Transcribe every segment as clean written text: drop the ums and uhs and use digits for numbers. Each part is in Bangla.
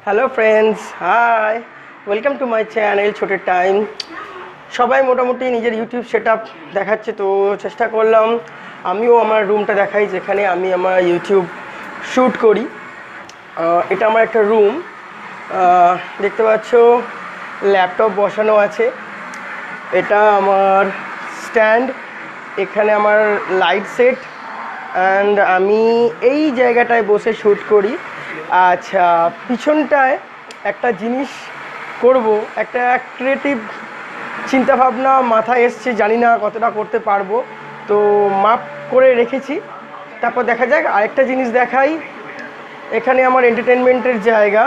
Hello friends, hi, welcome to my channel ছোট টাইম। সবাই মোটামুটি নিজের ইউটিউব সেট আপ দেখাচ্ছে, তো চেষ্টা করলাম আমিও আমার রুমটা দেখাই যেখানে আমি আমার ইউটিউব শ্যুট করি। এটা আমার একটা রুম, দেখতে পাচ্ছ ল্যাপটপ বসানো আছে। এটা আমার স্ট্যান্ড, এখানে আমার লাইট সেট, অ্যান্ড আমি এই জায়গাটায় বসে শ্যুট করি। আচ্ছা, পিছনটায় একটা জিনিস করব, একটা ক্রিয়েটিভ চিন্তাভাবনা মাথায় এসছে, জানি না কতটা করতে পারবো, তো মাপ করে রেখেছি। তারপর দেখা যাক। আরেকটা জিনিস দেখাই, এখানে আমার এন্টারটেনমেন্টের জায়গা,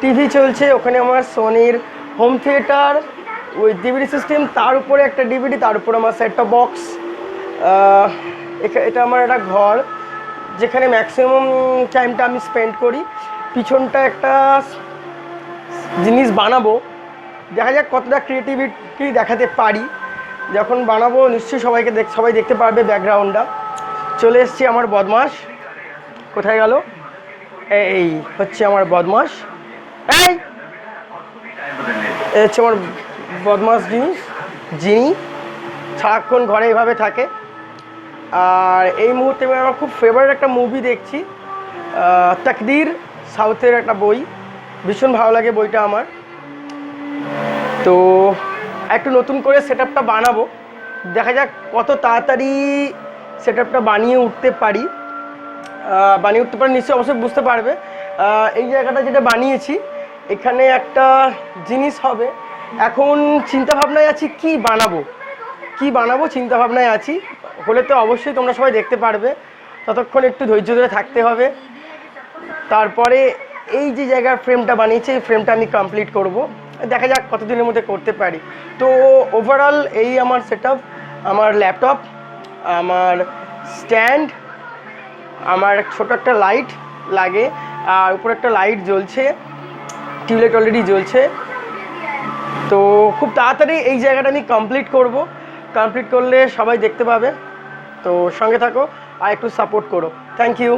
টিভি চলছে, ওখানে আমার সোনির home theatre with DVD system, তার উপরে একটা ডিভিডি, তার উপরে আমার সেট টপ বক্স। এটা আমার একটা ঘর যেখানে ম্যাক্সিমাম টাইমটা আমি স্পেন্ড করি। পিছনটা একটা জিনিস বানাবো, দেখা যাক কতটা ক্রিয়েটিভিটি দেখাতে পারি। যখন বানাবো নিশ্চয়ই সবাই দেখতে পারবে ব্যাকগ্রাউন্ডটা। চলে এসছি আমার বদমাস, কোথায় গেল? এই হচ্ছে আমার বদমাস, এই হচ্ছে আমার বদমাস যিনি সারাক্ষণ ঘরে এভাবে থাকে। আর এই মুহূর্তে আমি আমার খুব ফেভারিট একটা মুভি দেখছি, তাকদীর, সাউথের একটা বই, ভীষণ ভালো লাগে বইটা আমার। তো একটু নতুন করে সেট আপটা বানাবো, দেখা যাক কত তাড়াতাড়ি সেট আপটা বানিয়ে উঠতে পারি। নিশ্চয়ই অবশ্যই বুঝতে পারবে। এই জায়গাটা যেটা বানিয়েছি, এখানে একটা জিনিস হবে। এখন চিন্তাভাবনায় আছি কি বানাবো চিন্তাভাবনায় আছি। হলে তো অবশ্যই তোমরা সবাই দেখতে পারবে, ততক্ষণ একটু ধৈর্য ধরে থাকতে হবে। তারপরে এই যে জায়গার ফ্রেমটা বানিয়েছি, এই ফ্রেমটা আমি কমপ্লিট করব, দেখা যাক কতদিনের মধ্যে করতে পারি। তো ওভারঅল এই আমার সেট আপ, আমার ল্যাপটপ, আমার স্ট্যান্ড, আমার ছোট একটা লাইট লাগে, আর উপরে একটা লাইট জ্বলছে, টিউবলাইট অলরেডি জ্বলছে। তো খুব তাড়াতাড়ি এই জায়গাটা আমি কমপ্লিট করলে সবাই দেখতে পাবে। তো সঙ্গে থাকো আর একটু সাপোর্ট করো। Thank you.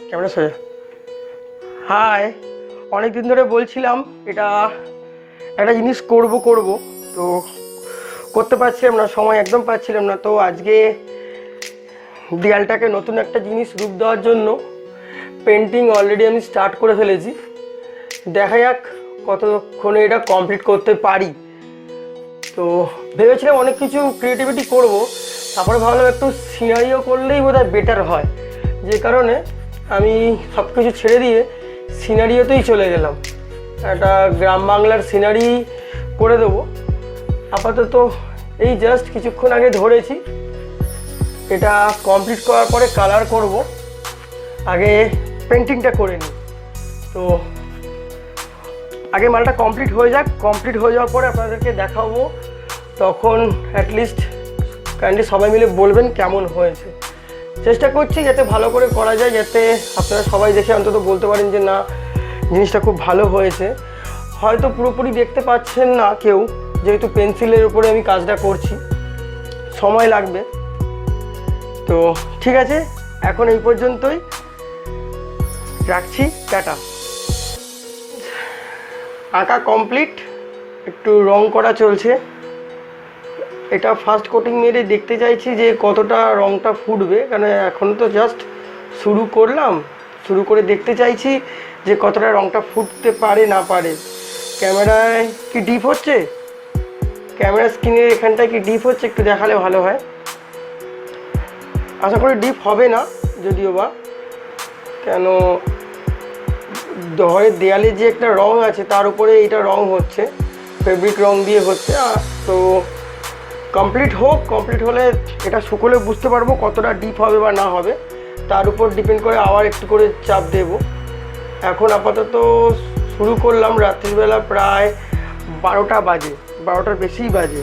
ক্যামেরা সোজা। হাই, অনেক দিন ধরে বলছিলাম এটা একটা জিনিস করব, তো করতে পারছিলাম না, সময় একদম পাচ্ছিলাম না। তো আজকে দেয়ালটাকে নতুন একটা জিনিস রূপ দেওয়ার জন্য পেন্টিং অলরেডি আমি স্টার্ট করে ফেলেছি। দেখা যাক কতক্ষণে এটা কমপ্লিট করতে পারি। তো ভেবেছিলাম অনেক কিছু ক্রিয়েটিভিটি করব, তারপরে ভাবলাম একটু সিনারিও করলেই বোধহয় বেটার হয়, যে কারণে আমি সব কিছু ছেড়ে দিয়ে সিনারিওতেই চলে গেলাম। একটা গ্রাম বাংলার সিনারি করে দেবো। আপাতত এই জাস্ট কিছুক্ষণ আগে ধরেছি, এটা কমপ্লিট করার পরে কালার করব, আগে পেন্টিংটা করে নিই। তো আগে মালটা কমপ্লিট হয়ে যাক, কমপ্লিট হয়ে যাওয়ার পরে আপনাদেরকে দেখাবো, তখন অ্যাটলিস্ট কাইন্ডলি সবাই মিলে বলবেন কেমন হয়েছে। চেষ্টা করছি যাতে ভালো করে করা যায়, যাতে আপনারা সবাই দেখে অন্তত বলতে পারেন যে না, জিনিসটা খুব ভালো হয়েছে। হয়তো পুরোপুরি দেখতে পাচ্ছেন না কেউ, যেহেতু পেন্সিলের উপরে আমি কাজটা করছি, সময় লাগবে। তো ঠিক আছে, এখন এই পর্যন্তই রাখছি, টাটা। আঁকা কমপ্লিট, একটু রং করা চলছে। এটা ফার্স্ট কোটিং মেরে দেখতে চাইছি যে কতটা রংটা ফুটবে, কারণ এখন তো জাস্ট শুরু করে দেখতে চাইছি যে কতটা রংটা ফুটতে পারে না পারে। ক্যামেরায় কি ডিপ হচ্ছে, ক্যামেরা স্ক্রিনের এখানটায় কি ডিপ হচ্ছে, একটু দেখালে ভালো হয়। আশা করি ডিপ হবে না, যদিও বা, কেন ঘরের দেয়ালে যে একটা রং আছে তার উপরে এটা রং হচ্ছে, ফেব্রিক রং দিয়ে হচ্ছে। তো কমপ্লিট হলে এটা শুকোলে বুঝতে পারবো কতটা ডিপ হবে বা না হবে, তার উপর ডিপেন্ড করে আবার একটু করে চাপ দেব। এখন আপাতত শুরু করলাম রাত্রিবেলা, প্রায় 12টা বাজে, 12টার বেশিই বাজে।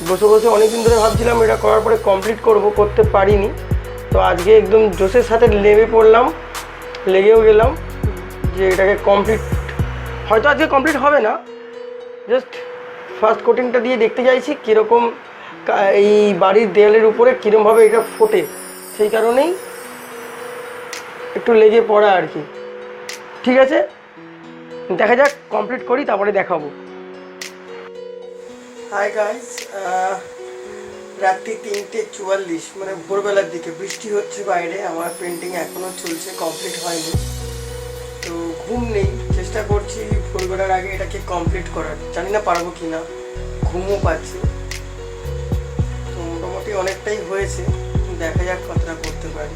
বসে অনেক দিন ধরে ভাবছিলাম এটা করার পরে কমপ্লিট করতে পারিনি। তো আজকে একদম জোশের সাথে লেগে পড়লাম, লেগেও গেলাম যে এটাকে কমপ্লিট, হয়তো আজকে কমপ্লিট হবে না, জাস্ট ফার্স্ট কোটিংটা দিয়ে দেখতে চাইছি কীরকম এই বাড়ির দেয়ালের উপরে কীরকমভাবে এটা ফোটে, সেই কারণেই একটু লেগে পড়া আর কি। ঠিক আছে, দেখা যাক, কমপ্লিট করি তারপরে দেখাবো। হাই গাইস, রাত্রি 3:44, মানে ভোরবেলার দিকে বৃষ্টি হচ্ছে বাইরে। আমার পেন্টিং এখনও চলছে, কমপ্লিট হয়নি। তো ঘুম নেই, চেষ্টা করছি ভোরবেলার আগে এটাকে কমপ্লিট করার, জানি না পারবো কি না, ঘুমও পাচ্ছি। তো মোটামুটি অনেকটাই হয়েছে, দেখা যাক কতটা করতে পারি।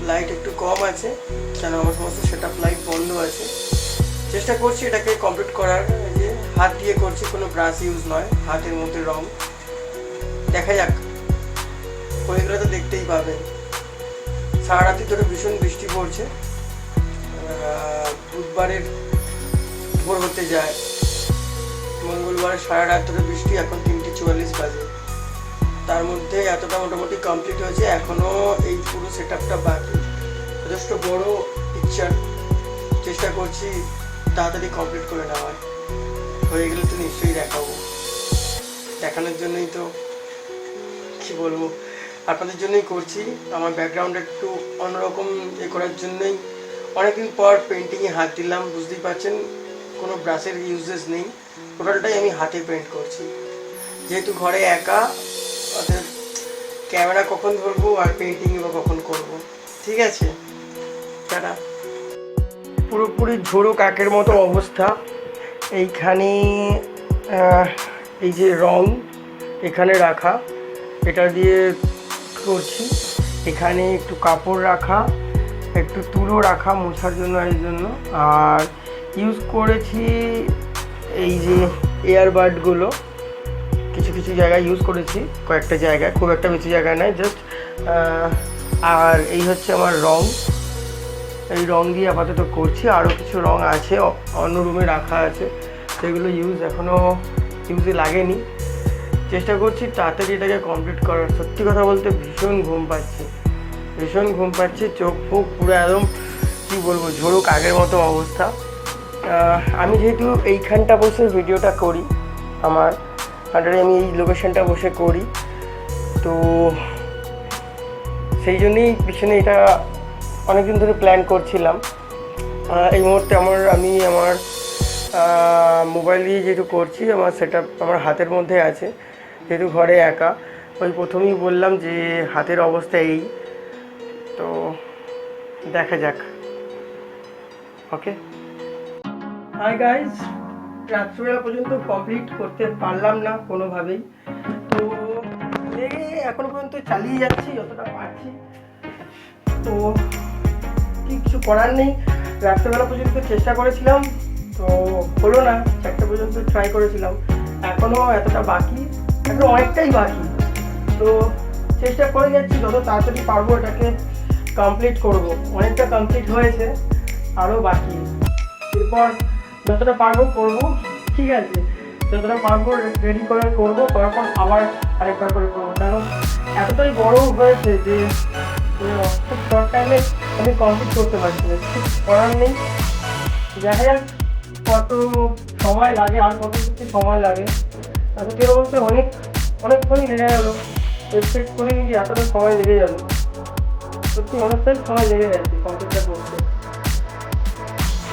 লাইট একটু কম আছে, কেন আমার সমস্ত সেটআপ লাইট বন্ধ আছে। চেষ্টা করছি এটাকে কমপ্লিট করার, যে হাত দিয়ে করছি, কোনো ব্রাশ ইউজ নয়, হাতের মধ্যে রং। দেখা যাক, হয়ে গেলে তো দেখতেই পাবেন। সারা রাত্রি ধরে ভীষণ বৃষ্টি পড়ছে, বুধবারের ভোর হতে যায়, মঙ্গলবারের সারা রাত ধরে বৃষ্টি, এখন 3:44 বাজে। তার মধ্যে এতটা মোটামুটি কমপ্লিট হয়েছে, এখনও এই পুরো সেটআপটা বাকি। যথেষ্ট বড় পিকচার, চেষ্টা করছি তাড়াতাড়ি কমপ্লিট করে নেওয়ার। হয়ে গেলে তো নিশ্চয়ই দেখাবো, দেখানোর জন্যই তো, কী বলবো, আপনাদের জন্যই করছি। আমার ব্যাকগ্রাউন্ড একটু অন্যরকম করার জন্যই অনেকদিন পর পেন্টিংয়ে হাত দিলাম। বুঝতেই পারছেন, কোনো ব্রাশের ইউজেস নেই, টোটালটাই আমি হাতে পেন্ট করছি। যেহেতু ঘরে একা, অর্থাৎ ক্যামেরা কখন ধরবো আর পেন্টিংই বা কখন করবো। ঠিক আছে, টাটা। পুরোপুরি ঝোড়ো কাকের মতো অবস্থা। এইখানে এই যে রং এখানে রাখা, এটা দিয়ে করছি। এখানে একটু কাপড় রাখা, একটু তুলো রাখা মোছার জন্য, এই জন্য। আর ইউজ করেছি এই যে এয়ারবাডগুলো, কিছু কিছু জায়গায় ইউজ করেছি, কয়েকটা জায়গায়, খুব একটা বেশি জায়গায় নয়, জাস্ট। আর এই হচ্ছে আমার রং, এই রং দিয়ে আপাতত করছি। আরও কিছু রং আছে, অন্য রুমে রাখা আছে, সেগুলো এখনও ইউজে লাগেনি। চেষ্টা করছি তাড়াতাড়ি এটাকে কমপ্লিট করার। সত্যি কথা বলতে ভীষণ ঘুম পাচ্ছে, ভীষণ ঘুম পাচ্ছে, চোখ মুখ পুরো একদম কী বলবো, ঝোড়ো কাকের মতো অবস্থা। আমি যেহেতু এইখানটা বসে ভিডিওটা করি, আমার আন্ডারে আমি এই লোকেশনটা বসে করি, তো সেই জন্যই পিছনে এটা অনেকদিন ধরে প্ল্যান করছিলাম। এই মুহূর্তে আমি আমার মোবাইল দিয়ে যেহেতু করছি, আমার সেটআপ আমার হাতের মধ্যে আছে, যেহেতু ঘরে একা। ওই প্রথমেই বললাম যে হাতের অবস্থা এই, তো দেখা যাক। ওকে, হাই গাইজ, রাত্রিবেলা পর্যন্ত কমপ্লিট করতে পারলাম না কোনোভাবেই, তো লেগে এখনো পর্যন্ত চালিয়ে যাচ্ছি যতটা পারছি। তো কিছু করার নেই, রাত্রেবেলা পর্যন্ত চেষ্টা করেছিলাম, তো হলো না। 4টা পর্যন্ত ট্রাই করেছিলাম, এখনও এতটা বাকি, এখনো অনেকটাই বাকি। তো চেষ্টা করে যাচ্ছি, যত তাড়াতাড়ি পারবো এটাকে কমপ্লিট করব। অনেকটা কমপ্লিট হয়েছে, আরও বাকি। এরপর যতটা পারবো করবো, ঠিক আছে, যতটা পারবো রেডি করে করবো, করার পর আবার আরেকবার করে করবো। কারণ এতটাই বড় হয়েছে যে খুব শর্ট টাইমে আমি কমপ্লিট করতে পারছি না, কিছু করার নেই। দেখা যাক কত সময় লাগে, আর কত কিছু সময় লাগে। সত্যি বলতে অনেকক্ষণই লেগে গেলো, এক্সপেক্ট করিনি যে এতটা সময় লেগে যাবে। সত্যি অনেকটাই সময় লেগে যাচ্ছে কমপ্লিটটা করতে।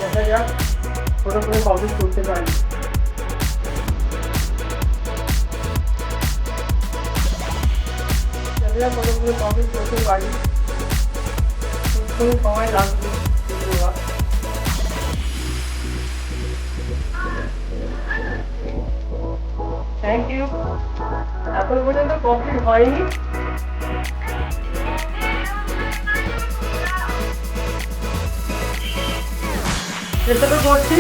দেখা যাক কত করে কমপ্লিট করতে পারি। কতগুলো কমপ্লিট করতে পারি, সময় লাগবে। Thank you. এখন পর্যন্ত কমপ্লিট হয়নি, চেষ্টা তো করছি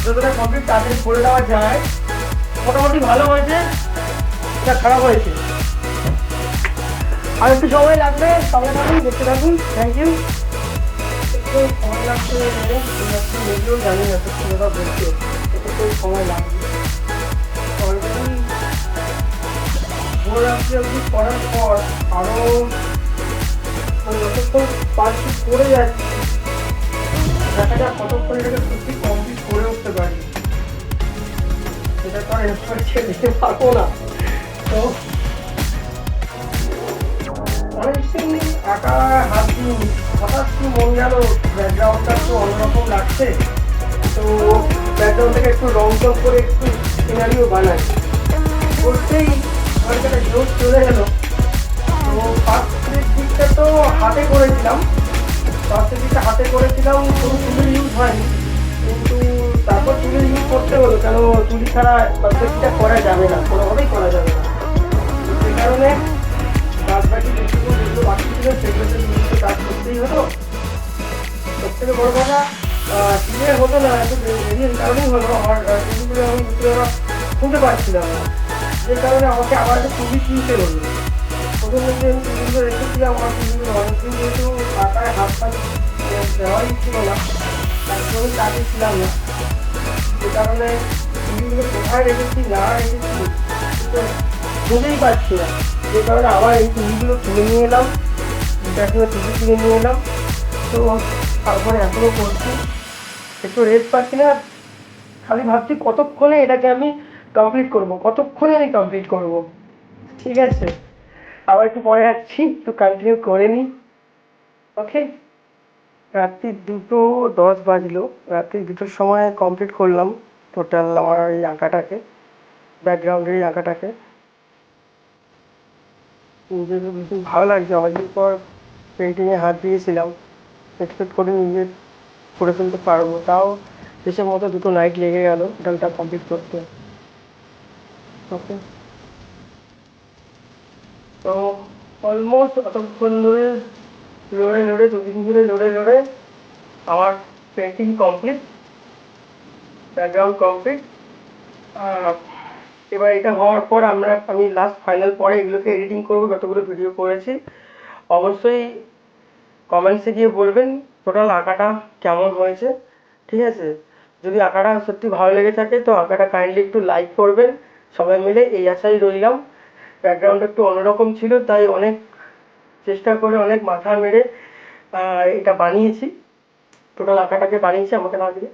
যতটা কমপ্লিট তাড়াতাড়ি করে দেওয়া যায়। মোটামুটি ভালো হয়েছে, এটা খারাপ হয়েছে, আর একটু সময় লাগবে। সঙ্গে থাকুন, দেখতে থাকুন। Thank you. একটু সময় লাগছে, নিজেও জানি না সত্যি কথা বলতে, একটু সময় লাগবে। অলরেডি ভোর রাত্রে অবধি করার পর আরও করে যাচ্ছি, দেখা যাক কতক্ষণ এটাকে সত্যি কমপ্লিট করে উঠতে পারি। সেটা তো আর এরপরে ছেড়ে দিতে পারবো না। তো অনেকদিন আঁকা হাত দিই, হঠাৎ কি মন গেল ব্যাকগ্রাউন্ডটা একটু অন্যরকম লাগছে, তো ব্যাকগ্রাউন্ডটাকে একটু রং টং করে একটু সিনারিও বানাই। করতেই আমার একটা জোর চলে গেল। তো ফার্স্টের দিকটা তো হাতে করেছিলাম, কোনো টুলের ইউজ হয়নি, কিন্তু তারপর টুলের ইউজ করতে হলো, কেন তুলি ছাড়া ফার্স্টটা করা যাবে না, কোনোভাবেই করা যাবে না। তো সেই কারণে বাদ বাকি যেগুলো বাকি ছিল সেগুলোতে তুলিতে কাজ করতেই হতো। সব থেকে বড় কথা ক্লিয়ার হতো না, এত দেরির কারণেই হলো আমার তুলিগুলো আমি শুনতে পাচ্ছিলাম না, যে কারণে আমাকে আবার একটা তুলি কিনতে হলো। প্রথমে যে আমি তুলিগুলো রেখেছিলাম, আমার তুলিগুলো অনেকদিন যেহেতু আঁকায় হাত পা দেওয়াই ছিল না, একদমই কাজে ছিলাম না, যে কারণে তুলিগুলো কোথায় রেখেছি না রেখেছি বুঝতেই পারছি না। যে কারণে আবার এই তুলিগুলো তুলে নিয়ে এলাম, তুলি তুলে নিয়ে এলাম। তো তারপরে এখনও করছি, একটু রেস্ট পাচ্ছি না, খালি ভাবছি কতক্ষণে এটাকে আমি কমপ্লিট করবো। ঠিক আছে, আবার একটু পরে আসছি, একটু কন্টিনিউ করে নিই। ওকে। রাত্রি 2:10 বাজলো, রাত্রি 2টোর সময় কমপ্লিট করলাম টোটাল আমার এই আঁকাটাকে, ব্যাকগ্রাউন্ডের এই আঁকাটাকে। নিজেকে ভীষণ ভালো লাগছে, অনেকদিন পর পেন্টিংয়ে হাত দিয়েছিলাম, এক্সপেক্ট করে নিজে করে ফেলতে পারবো, তাও হিসেব মতো 2টো নাইট লেগে গেল টোটালটা কমপ্লিট করতে। ওকে। তো অলমোস্ট অতক্ষণ ধরে লড়ে দুদিন ধরে লড়ে আমার পেন্টিং কমপ্লিট, ব্যাকগ্রাউন্ড কমপ্লিট। এবার এটা হওয়ার পর আমি লাস্ট ফাইনাল পরে এগুলোকে এডিটিং করবো, যতগুলো ভিডিও করেছি। অবশ্যই কমেন্টসে গিয়ে বলবেন টোটাল আঁকাটা কেমন হয়েছে। ঠিক আছে, যদি আঁকাটা সত্যি ভালো লেগে থাকে তো আঁকাটা কাইন্ডলি একটু লাইক করবেন সবাই মিলে, এই আশাই রইলাম। ব্যাকগ্রাউন্ডটা একটু অন্যরকম ছিল, তাই অনেক চেষ্টা করে অনেক মাথা মেরে এটা বানিয়েছি, টোটাল আঁকাটাকে বানিয়েছি, আমাকে না দিয়ে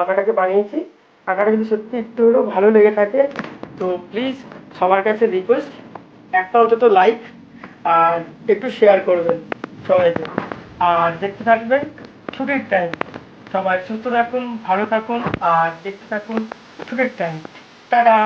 আঁকাটাকে বানিয়েছি। আঁকাটা যদি সত্যি একটু হলেও ভালো লেগে থাকে তো প্লিজ সবার কাছে রিকোয়েস্ট, একটা অন্তত লাইক আর একটু শেয়ার করবেন সবাইকে, আর দেখতে থাকবেন ছুটির টাইম। সবাই সুস্থ থাকুন, ভালো থাকুন, আর দেখতে থাকুন ছুটির টাইম। টাটা।